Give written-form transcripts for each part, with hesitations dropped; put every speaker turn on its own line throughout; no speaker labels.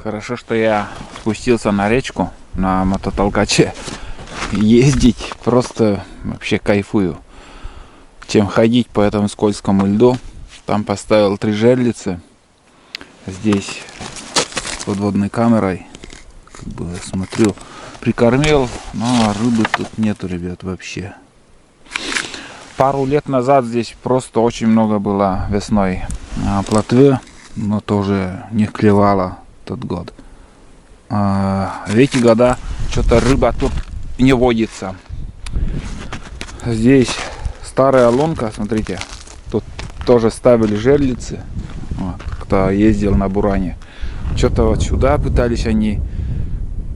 Хорошо, что я спустился на речку на мототолкаче. Ездить просто вообще кайфую. Чем ходить по этому скользкому льду. Там поставил 3 жерлицы. Здесь с подводной камерой. Как бы смотрю, прикормил, но рыбы тут нету, ребят, вообще. Пару лет назад здесь просто очень много было весной плотвы, но тоже не клевало тот год. В эти года что-то рыба тут не водится. Здесь старая лунка, смотрите, тут тоже ставили жерлицы, вот, кто ездил на буране. Что-то вот сюда пытались они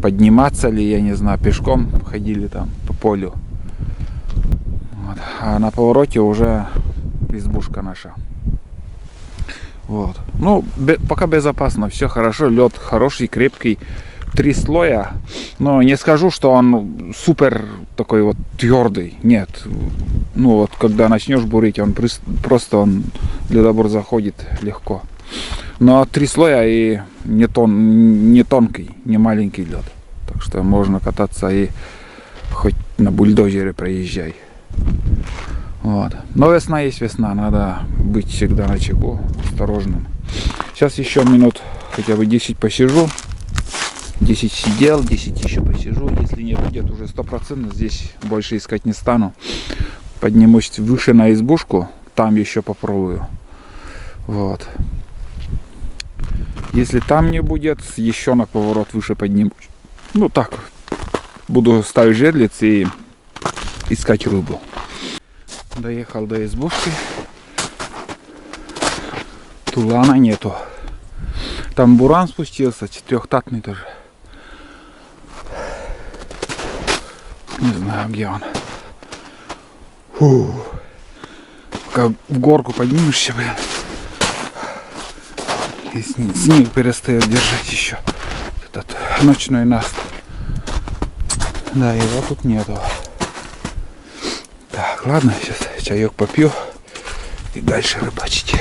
подниматься ли, я не знаю, пешком ходили там по полю. Вот. А на повороте уже избушка наша. Вот. Ну, пока безопасно, все хорошо, лед хороший, крепкий, 3 слоя. Но не скажу, что он супер такой вот твердый. Нет. Ну вот, когда начнешь бурить, он просто ледобор заходит легко. Но 3 слоя и не тонкий, не маленький лед. Так что можно кататься и хоть на бульдозере проезжай. Вот. Но весна есть весна, надо быть всегда начеку, осторожным. Сейчас еще минут хотя бы 10 посижу. 10 сидел, 10 еще посижу. Если не будет, уже 100% здесь больше искать не стану. Поднимусь выше на избушку, там еще попробую. Вот. Если там не будет, еще на поворот выше поднимусь. Ну так, буду ставить жерлицы и искать рыбу. Доехал до избушки. Тулана нету. Там буран спустился, 4-тактный тоже. Не знаю, где он. Фу. Пока в горку поднимешься, блин. И снег перестает держать еще. Этот ночной наст. Да, его тут нету. Так, ладно, сейчас чаек попью и дальше рыбачить.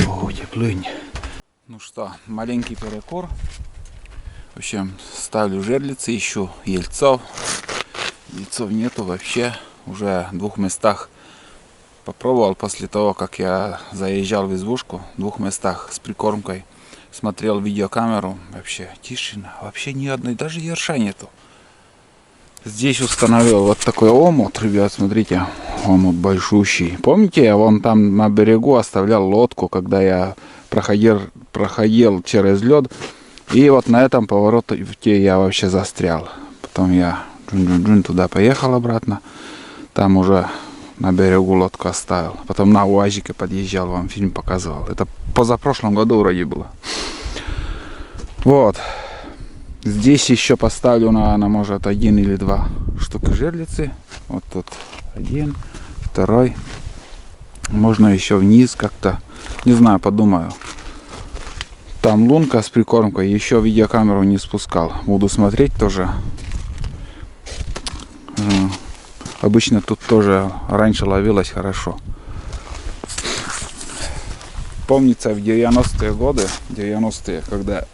О, теплынь. Ну что, маленький перекур. В общем, ставлю жерлицы, ищу ельцов. Ельцов нету вообще. Уже в 2 местах попробовал после того, как я заезжал в избушку. В 2 местах с прикормкой. Смотрел видеокамеру. Вообще тишина. Вообще ни одной, даже ерша нету. Здесь установил вот такой омут, ребят, смотрите, омут большущий. Помните, я вон там на берегу оставлял лодку, когда я проходил через лед. И вот на этом повороте я вообще застрял. Потом я туда поехал обратно. Там уже на берегу лодку оставил. Потом на УАЗике подъезжал, вам фильм показывал. Это позапрошлом году вроде было. Вот. Здесь еще поставлю, наверное, может 1 или 2 штуки жерлицы. Вот тут 1, 2. Можно еще вниз как-то. Не знаю, подумаю. Там лунка с прикормкой. Еще видеокамеру не спускал. Буду смотреть тоже. Обычно тут тоже раньше ловилось хорошо. Помнится, в 90-е годы, когда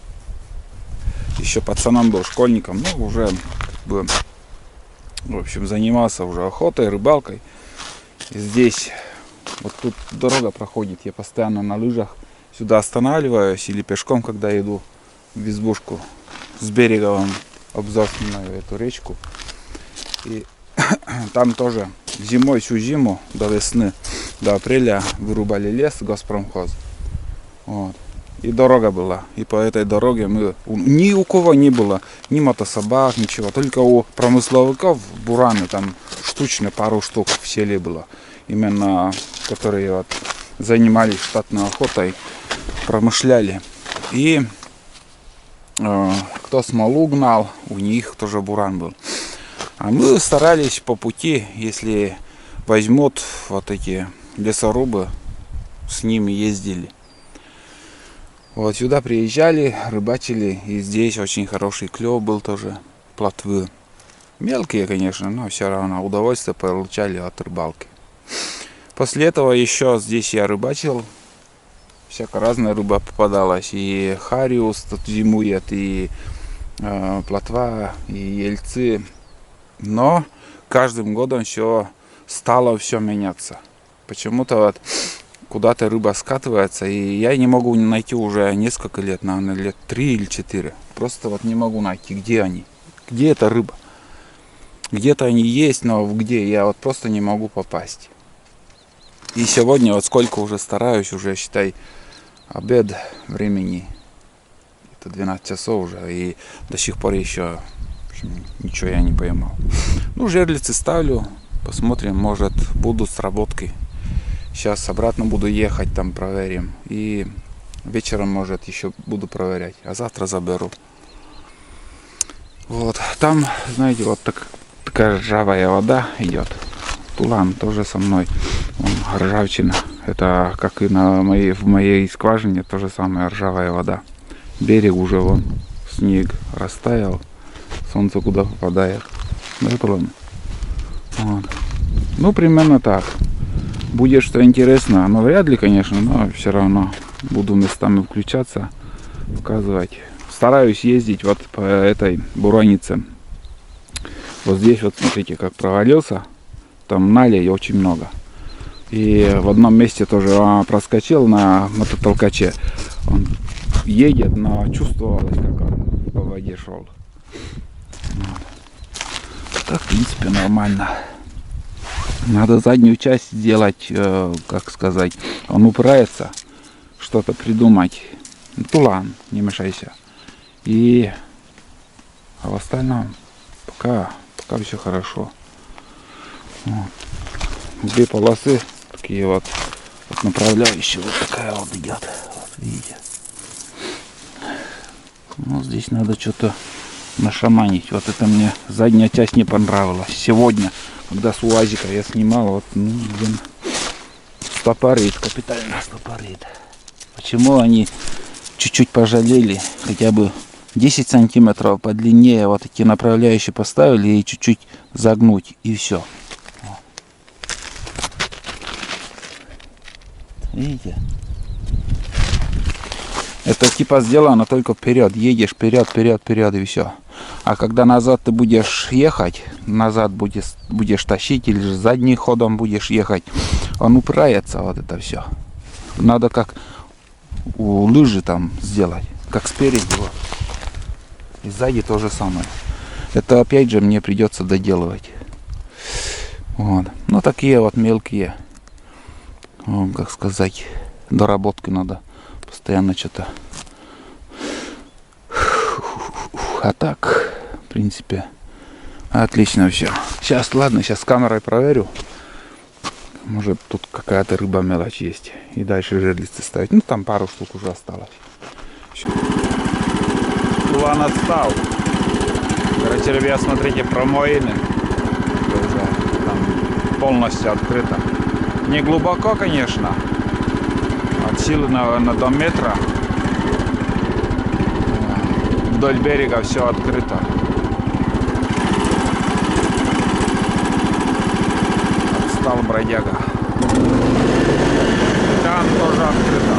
еще пацаном был, школьником, ну, уже, как бы, в общем, занимался уже охотой, рыбалкой. И здесь, вот тут дорога проходит, я постоянно на лыжах сюда останавливаюсь или пешком, когда иду в избушку. С берега вам обзор снимаю эту речку. И там тоже зимой, всю зиму до весны, до апреля вырубали лес, Госпромхоз. Вот. И дорога была. И по этой дороге ни у кого не было ни мотособак, ничего. Только у промысловиков бураны там штучно пару штук в селе было. Именно которые вот занимались штатной охотой, промышляли. И кто смолу гнал, у них тоже буран был. А мы старались по пути, если возьмут вот эти лесорубы, с ними ездили. Вот сюда приезжали, рыбачили, и здесь очень хороший клев был тоже, плотвы. Мелкие, конечно, но все равно удовольствие получали от рыбалки. После этого еще здесь я рыбачил всякая разная рыба попадалась. И хариус тут зимует, и плотва, и ельцы. Но каждым годом все стало все меняться. Почему-то вот куда-то рыба скатывается, и я не могу найти уже несколько лет, наверное, лет 3 или 4. Просто вот не могу найти, где они, где эта рыба. Где-то они есть, но где, я вот просто не могу попасть. И сегодня вот сколько уже стараюсь, уже считай обед времени. Это 12 часов уже, и до сих пор еще ничего я не поймал. Ну, жерлицы ставлю, посмотрим, может будут сработки. Сейчас обратно буду ехать, там проверим. И вечером, может, еще буду проверять. А завтра заберу. Вот, там, знаете, вот такая ржавая вода идет. Тулан тоже со мной. Вон, ржавчина. Это как и в моей скважине, то же самое, ржавая вода. Берег уже вон, снег растаял. Солнце куда попадает. Да, ладно. Вот. Ну, примерно так. Будет что интересно. Но вряд ли, конечно, но все равно буду местами включаться, показывать. Стараюсь ездить вот по этой буранице. Вот здесь вот смотрите, как провалился. Там налей очень много. И в одном месте тоже проскочил на мототолкаче. Он едет, но чувствовалось, как он по воде шел. Вот. Так, в принципе, нормально. Надо заднюю часть сделать, как сказать, он упирается, что-то придумать. Тулан, не мешайся. А в остальном пока все хорошо. Вот. 2 полосы, такие вот направляющие, вот такая вот идет. Вот видите. Ну, здесь надо что-то нашаманить. Вот это мне задняя часть не понравилась. Сегодня, когда с УАЗика я снимал, вот, ну, блин, стопорит, капитально стопорит. Почему они чуть-чуть пожалели, хотя бы 10 сантиметров подлиннее вот эти направляющие поставили и чуть-чуть загнуть, и все. Видите? Это типа сделано только вперед. Едешь вперед, и все. А когда назад ты будешь ехать, назад будешь тащить или же задним ходом будешь ехать, он упирается, вот это все. Надо как у лыжи там сделать, как спереди. Вот. И сзади то же самое. Это опять же мне придется доделывать. Вот. Ну, такие вот мелкие, как сказать, доработки надо. Постоянно что-то. А так, в принципе, отлично все. Сейчас, ладно, сейчас с камерой проверю. Может, тут какая-то рыба мелочь есть. И дальше жерлицы ставить. Ну, там пару штук уже осталось. Тулан отстал. Короче, ребят, смотрите, промоины. Уже там полностью открыто. Не глубоко, конечно. От силы, наверное, до метра. Вдоль берега все открыто. Отстал бродяга. Там тоже открыто.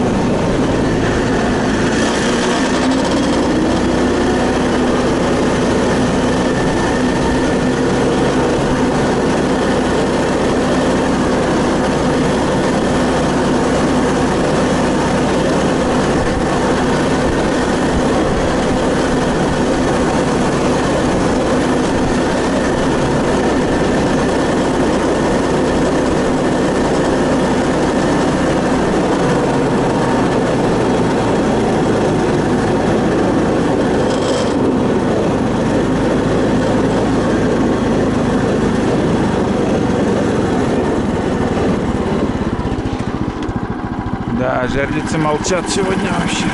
Да, жерлицы молчат сегодня вообще.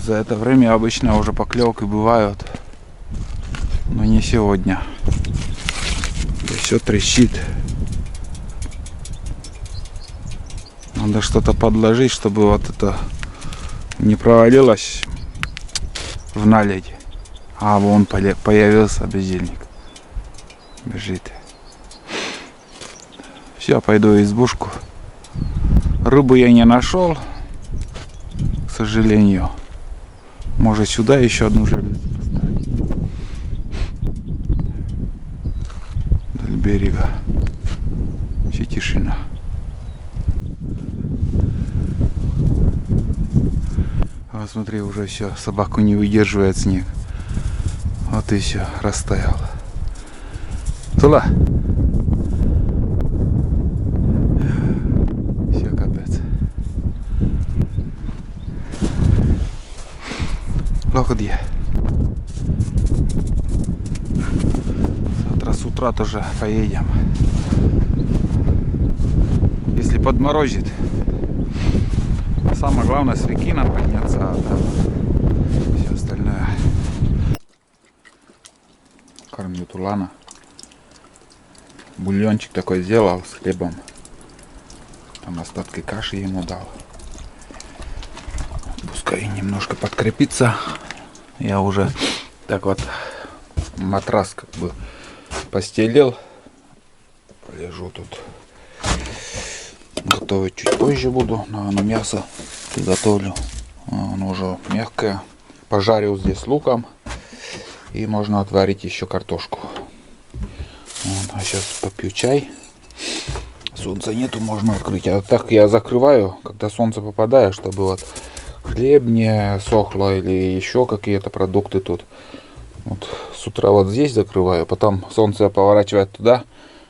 За это время обычно уже поклевки бывают, но не сегодня. Все трещит. Надо что-то подложить, чтобы вот это не провалилось в наледь. А вон появился бездельник. Бежит. Все, пойду в избушку. Рыбу я не нашел, к сожалению. Может, сюда еще одну жерлицу поставить. Вдоль берега. Вообще тишина. Вот смотри, уже все, собаку не выдерживает снег. Вот и все, растаял. Тула. Все, капец. Плохо где? Завтра с утра тоже поедем. Если подморозит. Самое главное с реки нам подняться, а там все остальное. Кормлю Тулана. Бульончик такой сделал с хлебом. Там остатки каши ему дал. Пускай немножко подкрепится. Я уже так вот матрас как бы постелил. Полежу тут. Готовить чуть позже буду, но оно мясо приготовлю. Оно уже мягкое. Пожарю здесь луком. И можно отварить еще картошку. Вот, а сейчас попью чай. Солнца нету, можно открыть. А так я закрываю, когда солнце попадает, чтобы вот хлеб не сохло или еще какие-то продукты тут. Вот с утра вот здесь закрываю, потом солнце поворачивает туда,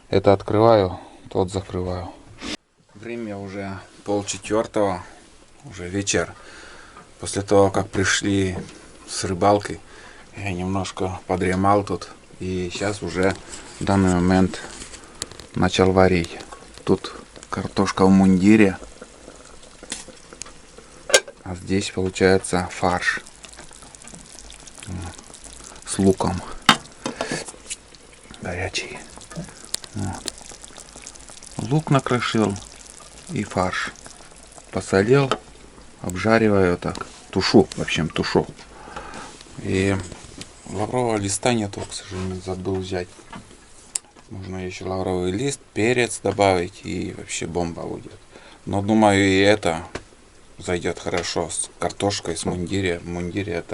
это открываю, тот закрываю. Время уже 3:30, уже вечер. После того, как пришли с рыбалки, я немножко подремал тут. И сейчас уже в данный момент начал варить. Тут картошка в мундире. А здесь получается фарш с луком. Горячий. Вот. Лук накрошил и фарш. Посолил, обжариваю так. Тушу, в общем, тушу. И лаврового листа нету, к сожалению, забыл взять. Нужно еще лавровый лист, перец добавить, и вообще бомба будет. Но думаю, и это зайдет хорошо с картошкой, с мундире. В мундире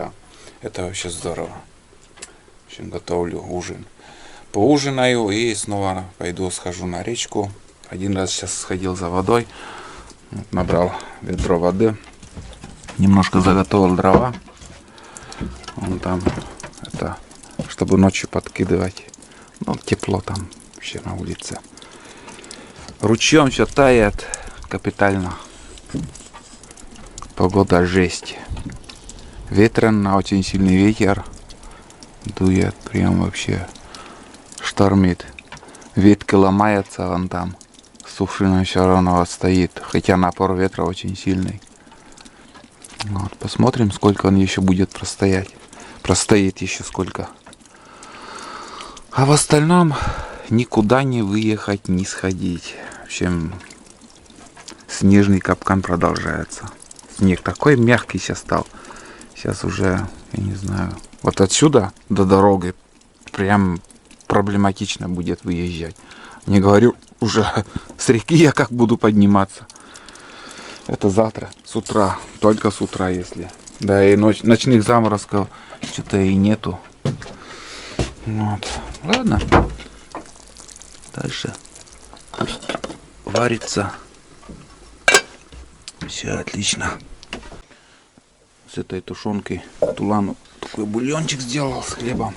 это вообще здорово. В общем, готовлю ужин. Поужинаю и снова пойду схожу на речку. Один раз сейчас сходил за водой. Набрал ведро воды. Немножко заготовил дрова. Вон там, это, чтобы ночью подкидывать. Ну, тепло там вообще на улице. Ручьем все тает капитально. Погода жесть. Ветрено, очень сильный ветер. Дует, прям вообще штормит. Ветки ломаются вон там. Сушина все равно вот стоит. Хотя напор ветра очень сильный. Вот, посмотрим, сколько он еще будет простоять. Простоит еще сколько. А в остальном никуда не выехать, не сходить. В общем, снежный капкан продолжается. Снег такой мягкий сейчас стал. Сейчас уже, я не знаю, вот отсюда до дороги прям проблематично будет выезжать. Не говорю уже с реки я как буду подниматься. Это завтра, с утра, только с утра, если. Да и ночных заморозков что-то и нету. Вот. Ладно. Дальше пусть варится. Все отлично. С этой тушенкой Тулану такой бульончик сделал с хлебом.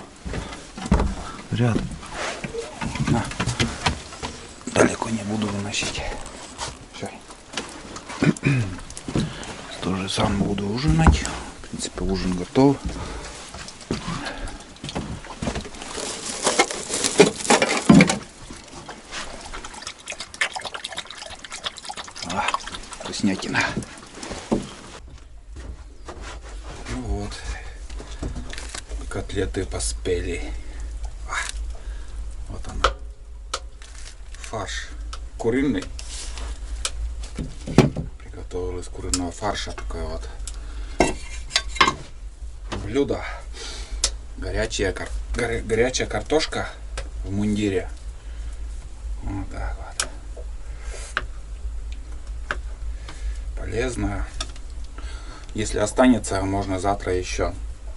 Ряд. На. Далеко не буду выносить. Все. Тоже сам буду ужинать. В принципе, ужин готов. Вкуснятина. Ну вот. Котлеты поспели. Вот она. Фарш куриный. Приготовил из куриного фарша такое вот блюдо. Горячая картошка в мундире. Вот так вот. полезная. Если останется, можно завтра еще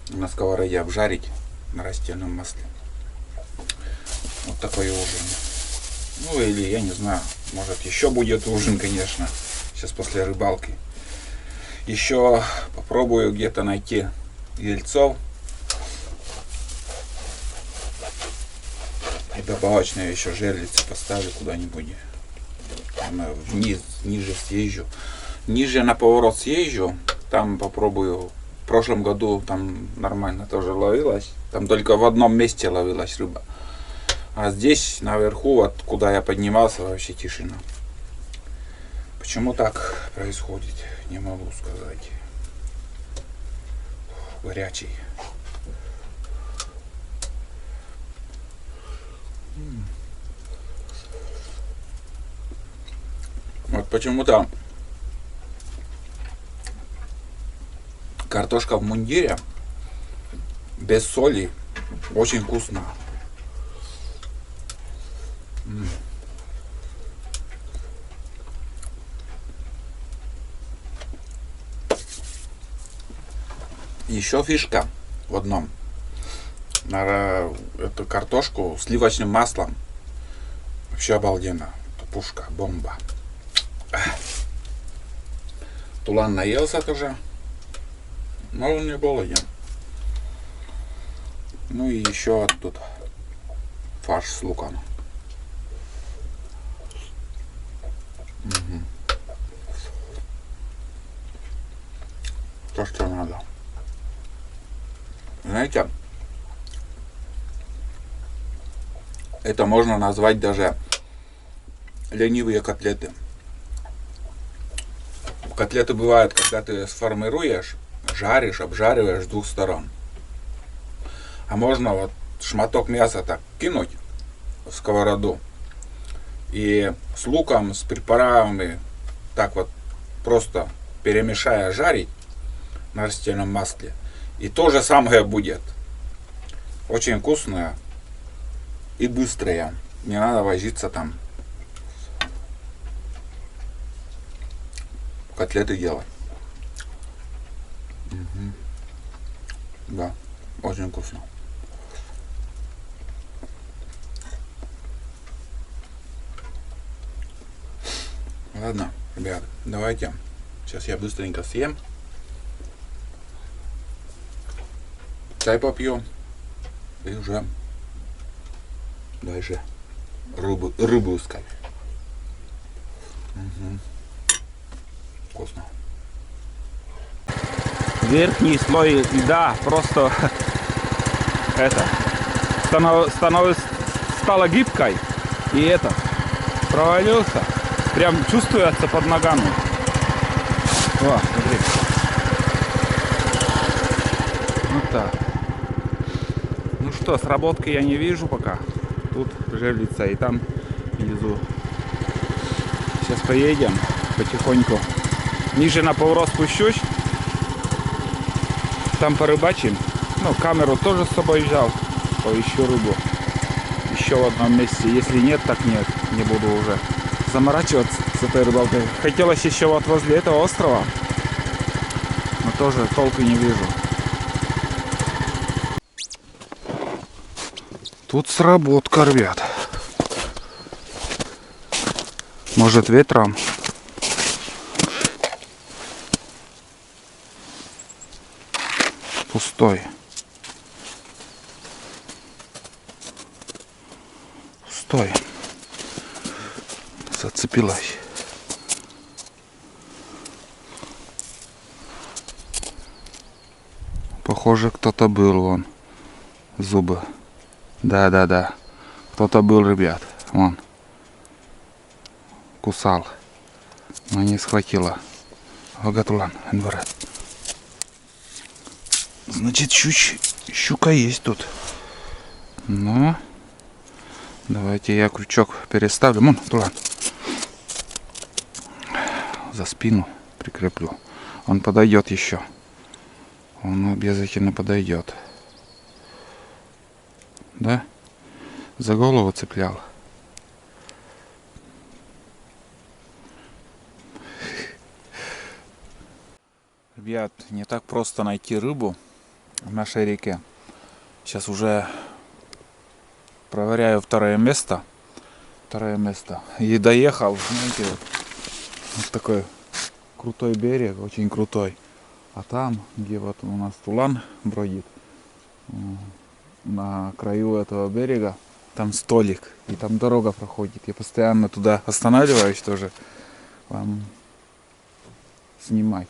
на сковороде обжарить на растительном масле. Вот такой ужин. Ну или я не знаю, может еще будет ужин, конечно. Сейчас после рыбалки. Еще попробую где-то найти ельцов. И добавочные еще жерлицы поставлю куда-нибудь. Вниз, ниже съезжу. Ниже на поворот съезжу. Там попробую. В прошлом году там нормально тоже ловилась. Там только в одном месте ловилась рыба. А здесь наверху, вот куда я поднимался, вообще тишина. Почему так происходит, не могу сказать. Горячий. Вот почему-то картошка в мундире без соли очень вкусно. Еще фишка в одном. На эту картошку сливочным маслом. Вообще обалденно. Пушка, бомба. Тулан наелся тоже. Но он не голоден. Ну и еще тут фарш с луком. То, что надо. Знаете, это можно назвать даже ленивые котлеты. Котлеты бывают, когда ты сформируешь, жаришь, обжариваешь с двух сторон. А можно вот шматок мяса так кинуть в сковороду и с луком, с приправами так вот просто перемешая жарить на растительном масле. И то же самое будет. Очень вкусное и быстрое. Не надо возиться там. Котлеты делать. Да, очень вкусно. Ладно, ребят, давайте. Сейчас я быстренько съем. Чай попью. И уже дальше рыбу искать. Вкусно. Верхний слой льда просто стала гибкой, и провалился. Прям чувствуется под ногами. О, смотри. Вот так. Ну что, сработки я не вижу пока. Тут жерлица и там внизу. Сейчас поедем потихоньку. Ниже на поворот спущусь. Там порыбачим. Ну, камеру тоже с собой взял. Поищу рыбу. Еще в одном месте. Если нет, так нет. Не буду уже заморачиваться с этой рыбалкой. Хотелось еще вот возле этого острова. Но тоже толку не вижу. Тут сработка, ребят. Может, ветром. Пустой. Пустой. Зацепилась. Похоже, кто-то был, вон. Зубы. Да. Кто-то был, ребят. Вон. Кусал. Но не схватило. Агатулан, энварат. Значит, щука есть тут. Но давайте я крючок переставлю. Вон, Тулан. За спину прикреплю. Он подойдет еще. Он обязательно подойдет. Да? За голову цеплял. Ребят, не так просто найти рыбу в нашей реке. Сейчас уже проверяю второе место. И доехал, знаете, вот такой крутой берег, очень крутой. А там, где вот у нас тулан бродит, на краю этого берега, там столик, и там дорога проходит. Я постоянно туда останавливаюсь тоже, вам снимать.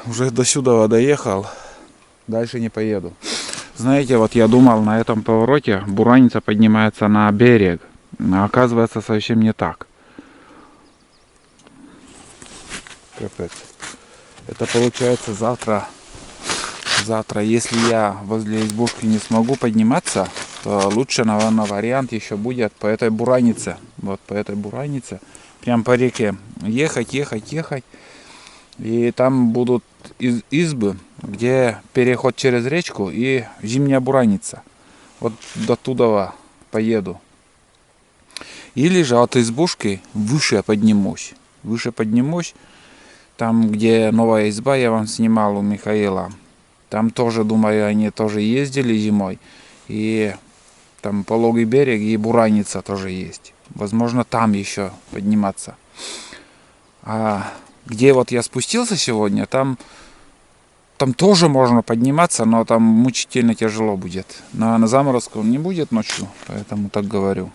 Уже до сюда доехал, дальше не поеду. Знаете, вот я думал, на этом повороте бураница поднимается на берег, а оказывается совсем не так. Капец. Это получается завтра, если я возле избушки не смогу подниматься, то лучше, наверное, вариант еще будет по этой буранице. Вот по этой буранице, прям по реке. Ехать. И там будут избы, где переход через речку и зимняя бураница. Вот до туда поеду. Или же от избушки выше поднимусь. Там, где новая изба, я вам снимал у Михаила. Там тоже, думаю, они тоже ездили зимой. И там пологий берег и бураница тоже есть. Возможно, там еще подниматься. А где вот я спустился сегодня, там тоже можно подниматься, но там мучительно тяжело будет. Но на заморозку он не будет ночью, поэтому так говорю.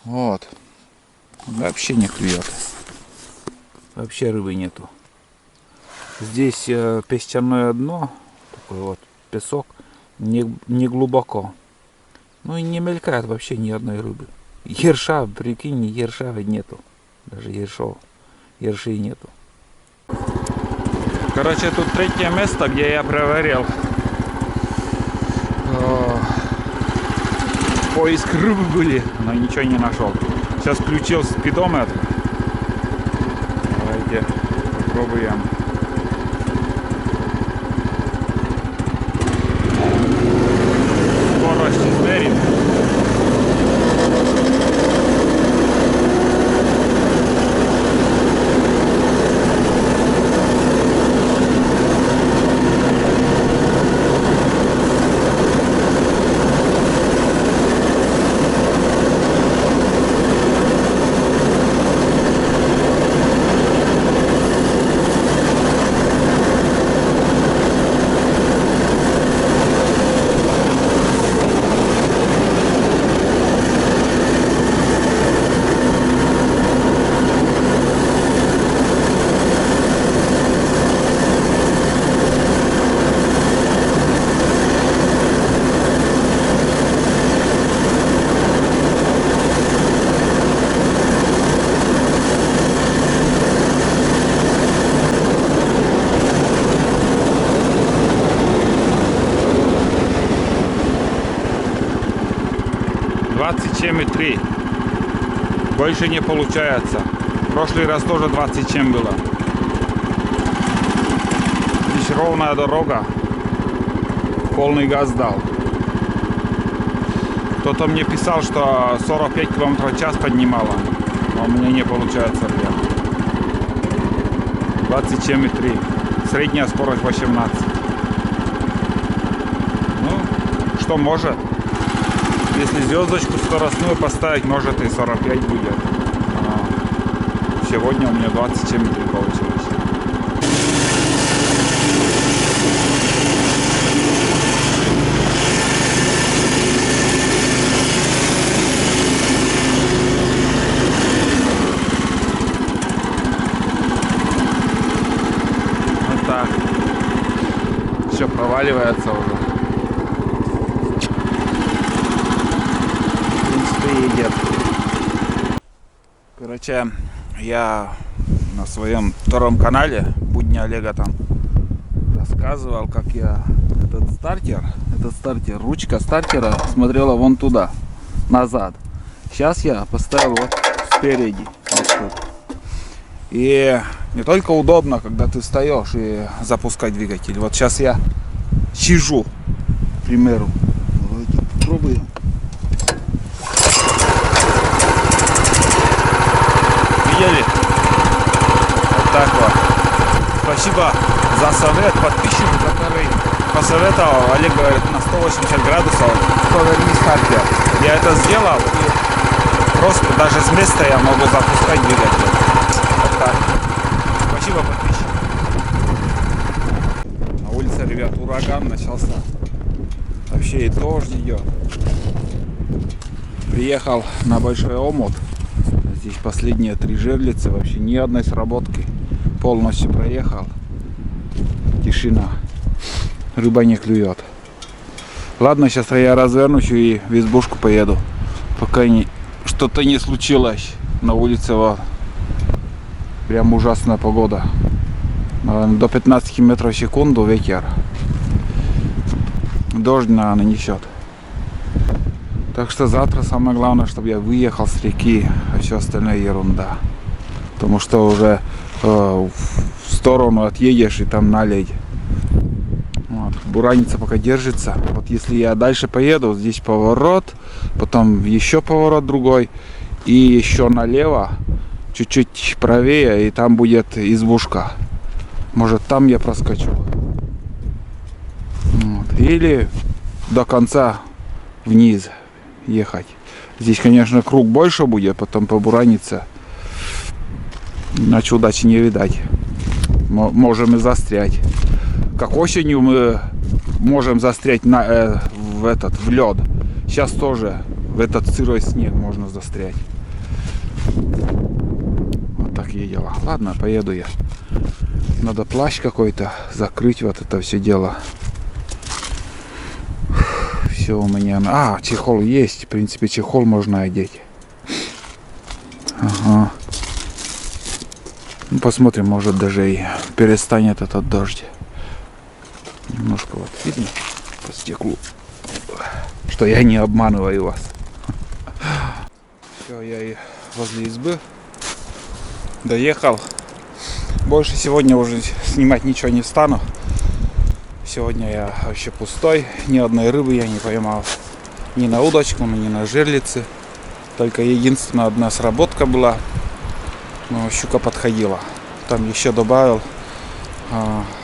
Вот. Вообще не клюет. Вообще рыбы нету. Здесь песчаное дно, такой вот песок, не глубоко. Ну и не мелькает вообще ни одной рыбы. Ерша, прикинь, ерша нету. Даже ерши нету. Короче, тут третье место, где я проверил поиск рыбы были, но ничего не нашел. Сейчас включил спидометр. Давайте попробуем. Скорость измерим. Чем и 3. Больше не получается. В прошлый раз тоже 20 чем было. Здесь ровная дорога. Полный газ дал. Кто-то мне писал, что 45 км в час поднимала. Но у меня не получается, ребят. 20 чем и 3. Средняя скорость 18. Ну, что может. Если звездочку скоростную поставить, может и 45 будет. Сегодня у меня 20 чем 3 получилось. Вот так. Все проваливается уже. Едет. Короче, я на своем втором канале Будни Олега там рассказывал, как я этот стартер, ручка стартера смотрела вон туда, назад. Сейчас я поставил вот спереди. Вот. И не только удобно, когда ты встаешь и запускать двигатель. Вот сейчас я сижу, к примеру. Давайте попробуем. Видели? Вот так вот. Спасибо за совет подписчику, который посоветовал. Олег говорит, на 180 градусов повернись Харьков. Я это сделал, и просто даже с места я могу запускать двигатель. Вот так. Спасибо, подписчик. На улице, ребят, ураган начался. Вообще и дождь идет. Приехал на Большой Омут. Здесь последние 3 жерлицы, вообще ни одной сработки. Полностью проехал. Тишина. Рыба не клюет. Ладно, сейчас я развернусь и в избушку поеду. Пока что-то не случилось. На улице вот прям ужасная погода. До 15 метров в секунду ветер. Дождь, наверное, несет. Так что завтра самое главное, чтобы я выехал с реки, а все остальное ерунда. Потому что уже в сторону отъедешь и там наледь. Вот. Бураница пока держится. Вот если я дальше поеду, здесь поворот, потом еще поворот другой, и еще налево, чуть-чуть правее, и там будет избушка. Может, там я проскочу. Вот. Или до конца вниз ехать. Здесь, конечно, круг больше будет, потом по Буранице. Иначе удачи не видать. Можем и застрять. Как осенью мы можем застрять в лед. Сейчас тоже в этот сырой снег можно застрять. Вот такие дела. Ладно, поеду я. Надо плащ какой-то закрыть, вот это все дело. Все у меня. Чехол есть. В принципе, чехол можно одеть. Ага. Ну, посмотрим, может даже и перестанет этот дождь. Немножко вот видно по стеклу, что я не обманываю вас. Все, я и возле избы доехал. Больше сегодня уже снимать ничего не стану. Сегодня я вообще пустой. Ни одной рыбы я не поймал. Ни на удочку, ни на жерлицы. Только единственная одна сработка была. Но щука подходила. Там еще добавил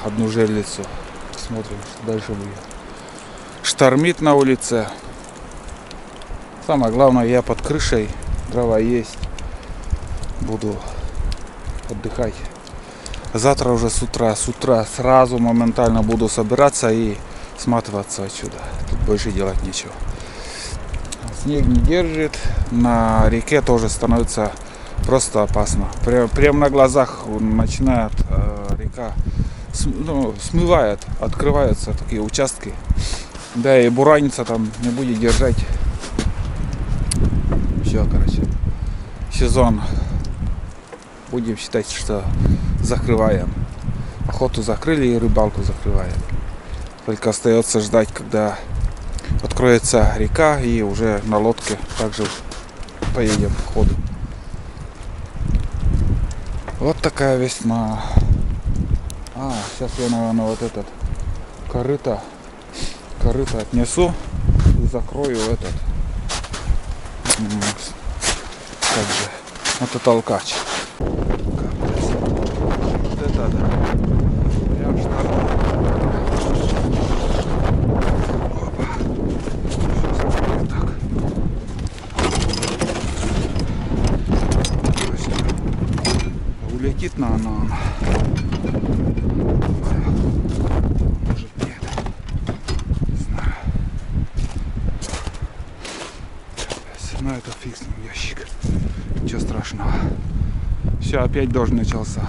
одну жерлицу. Смотрим, что дальше будет. Штормит на улице. Самое главное, я под крышей. Дрова есть. Буду отдыхать. Завтра уже с утра сразу моментально буду собираться и сматываться отсюда. Тут больше делать нечего. Снег не держит. На реке тоже становится просто опасно. Прямо на глазах начинает река смывает, открываются такие участки. Да, и бураница там не будет держать. Все, короче, сезон. Будем считать, что закрываем. Охоту закрыли и рыбалку закрываем. Только остается ждать, когда откроется река, и уже на лодке также поедем в ходу. Вот такая весна. Сейчас я, наверное, вот этот корыто отнесу и закрою этот. Как же, это толкач. Вот это да. Прям штаб. Опа. Сейчас так. Улетит на оно. Может нет. Не знаю. Но это фиг с ним, ящик. Ничего страшного. Все, опять дождь начался.